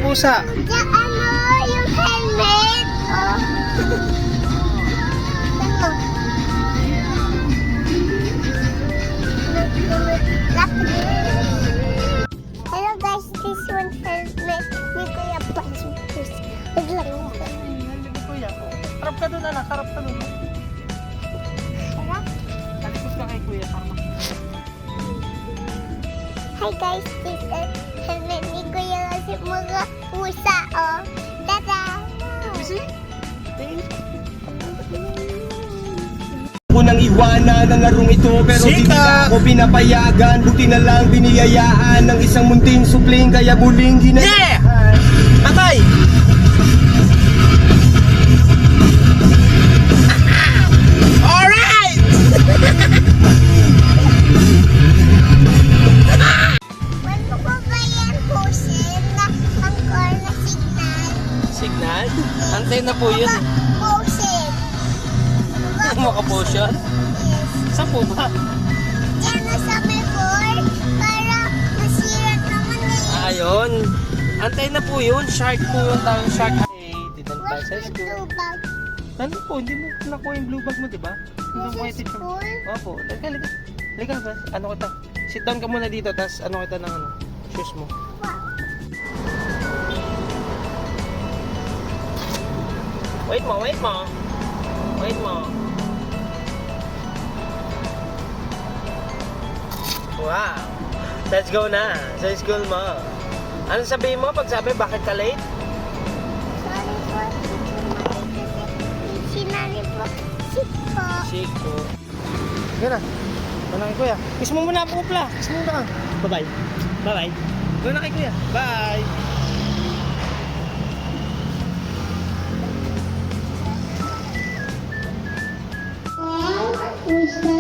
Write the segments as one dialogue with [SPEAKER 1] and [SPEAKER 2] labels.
[SPEAKER 1] pusa.
[SPEAKER 2] Yung helmet. Oh. Hello guys, this one helmet ni Kuya Pasipus. Naglaro ko.
[SPEAKER 1] Hindi kuya. Harap ka doon anak, harap ka doon.
[SPEAKER 2] Sarap.
[SPEAKER 1] Talikos ka kay kuya para
[SPEAKER 2] Hi guys, this is helmet ni Kuya Pasip mga pusa. Oh. Tada!
[SPEAKER 1] see?
[SPEAKER 3] Ako nang iwanan ang larong ito pero di
[SPEAKER 1] Sika!
[SPEAKER 3] ako pinapayagan. Buti na lang biniyayaan ng isang munting supling kaya muling ginagawa.
[SPEAKER 1] Yeah! Patay! Alright!
[SPEAKER 2] When mo ba yan pusin na ang car na signal?
[SPEAKER 1] Signal? Antena po yun.
[SPEAKER 2] Pusin.
[SPEAKER 1] Makapotion?
[SPEAKER 2] Yes.
[SPEAKER 1] Saan po ba?
[SPEAKER 2] Yan nasa may board para masira naman eh.
[SPEAKER 1] Ayun. Antena po yun. Shark po yun. Tawag shark. Hey, didn't pass
[SPEAKER 2] What's
[SPEAKER 1] high
[SPEAKER 2] the
[SPEAKER 1] school.
[SPEAKER 2] blue bag?
[SPEAKER 1] Nandun po. Hindi mo nakuha yung blue bag mo, diba? Nandun po yung
[SPEAKER 2] This is
[SPEAKER 1] teacher.
[SPEAKER 2] school?
[SPEAKER 1] Opo. Liga. Liga ba? Ano kita? Sit down ka muna dito. Tapos ano kita ng shoes mo.
[SPEAKER 2] Wow.
[SPEAKER 1] Wait mo, wait mo. Wait mo. Wow. Let's go na sa school mo. Ano sabihin mo pag sabi bakit ka late?
[SPEAKER 2] Sorry po. Sinali po. Sit po.
[SPEAKER 1] Chico. Sige na. Doon na kay kuya. Kiss mo muna po pala. Kiss mo muna ka. Bye-bye. Bye-bye. Doon na kay kuya. Bye.
[SPEAKER 2] Usa,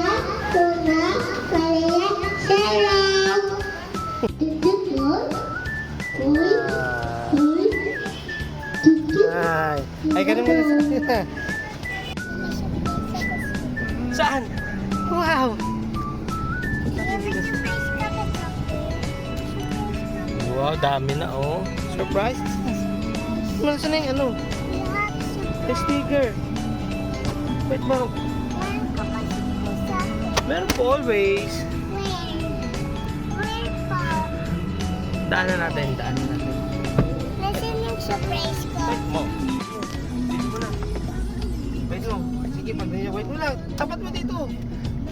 [SPEAKER 2] tuna, palaya, sarap. Dudut mo. Uy, uy. Dudut.
[SPEAKER 1] Ay. Ay, ganun muna sa kanila. Saan? Wow. Wow, dami na oh. Surprise? Saan na yung ano? The sticker. Wait mo. Meron po always.
[SPEAKER 2] Where po?
[SPEAKER 1] Daanan natin, daanan natin.
[SPEAKER 2] Nasaan yung surprise ko?
[SPEAKER 1] Wait mo. Wait mo na. Wait mo. Sige, pag nandiyan. Wait mo lang. Tapat mo dito.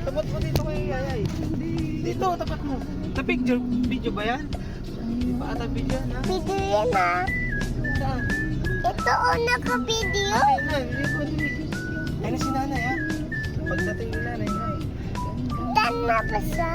[SPEAKER 1] Tapat mo dito kay Yayay. Dito, tapat mo. Sa picture. Video ba yan? Di ba ata video yan ha?
[SPEAKER 2] Video yan ah.
[SPEAKER 1] Saan?
[SPEAKER 2] Ito o naka-video.
[SPEAKER 1] Ay na, video ko. Ay na si nanay ha. Pagdating ni nanay ha.
[SPEAKER 2] Dan na basa.